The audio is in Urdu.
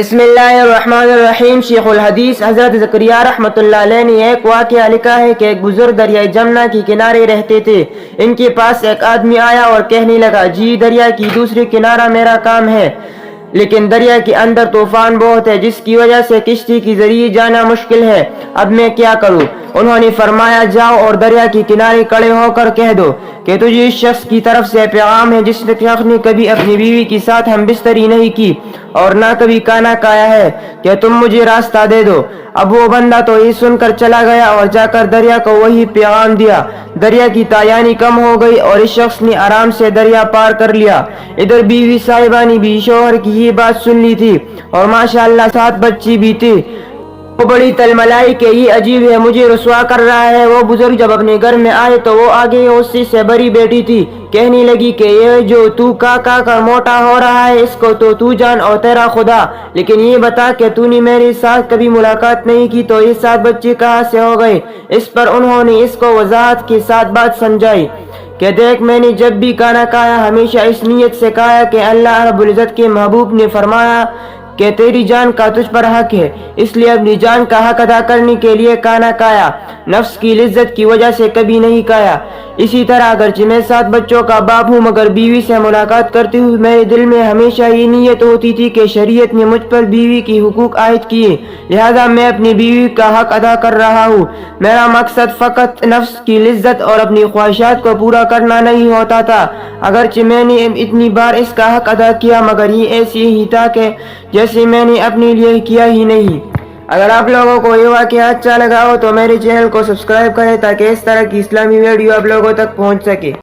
بسم اللہ الرحمن الرحیم۔ شیخ الحدیث حضرت زکریا رحمۃ اللہ علیہ نے ایک واقعہ لکھا ہے کہ ایک بزرگ دریائے جمنا کے کنارے رہتے تھے۔ ان کے پاس ایک آدمی آیا اور کہنے لگا، جی دریا کی دوسری کنارہ میرا کام ہے، لیکن دریا کے اندر طوفان بہت ہے جس کی وجہ سے کشتی کے ذریعے جانا مشکل ہے، اب میں کیا کروں؟ انہوں نے فرمایا، جاؤ اور دریا کے کنارے کھڑے ہو کر کہہ دو کہ تجھے اس شخص کی طرف سے پیغام ہے جس نے کبھی اپنی بیوی کے ساتھ ہم بستری نہیں کی اور نہ کبھی کھانا کھایا ہے، کہ تم مجھے راستہ دے دو۔ اب وہ بندہ تو یہ سن کر چلا گیا اور جا کر دریا کو وہی پیغام دیا۔ دریا کی تاریانی کم ہو گئی اور اس شخص نے آرام سے دریا پار کر لیا۔ ادھر بیوی صاحبہ نے بھی شوہر کی یہ بات سن لی تھی اور ماشاءاللہ 7 بچی بھی تھی۔ وہ بڑی تلملائی کہ یہ عجیب ہے، مجھے رسوا کر رہا ہے۔ وہ بزرگ جب اپنے گھر میں آئے تو وہ آگے اسی سے بری بیٹی تھی، کہنے لگی کہ یہ جو تو کا کر موٹا ہو رہا ہے اس کو تو جان اور تیرا خدا، لیکن یہ بتا کہ تو نے میرے ساتھ کبھی ملاقات نہیں کی تو یہ 7 بچے کہاں سے ہو گئے؟ اس پر انہوں نے اس کو وضاحت کے ساتھ بات سمجھائی کہ دیکھ، میں نے جب بھی کھانا کھایا ہمیشہ اس نیت سے کھایا کہ اللہ رب العزت کے محبوب نے فرمایا کہ تیری جان کا تجھ پر حق ہے، اس لیے اپنی جان کا حق ادا کرنے کے لیے کھانا کھایا، نفس کی لذت کی وجہ سے کبھی نہیں کھایا۔ اسی طرح اگرچہ میں 7 بچوں کا باپ ہوں مگر بیوی سے ملاقات کرتے ہوئے میرے دل میں ہمیشہ یہ نیت ہوتی تھی کہ شریعت نے مجھ پر بیوی کی حقوق عائد کیے، لہذا میں اپنی بیوی کا حق ادا کر رہا ہوں۔ میرا مقصد فقط نفس کی لذت اور اپنی خواہشات کو پورا کرنا نہیں ہوتا تھا، اگرچہ میں نے اتنی بار اس کا حق ادا کیا مگر یہ ایسے ہی تھا کہ جیسے میں نے اپنے لیے کیا ہی نہیں۔ اگر آپ لوگوں کو یہ واقعہ اچھا لگا ہو تو میرے چینل کو سبسکرائب کریں تاکہ اس طرح کی اسلامی ویڈیو آپ لوگوں تک پہنچ سکے۔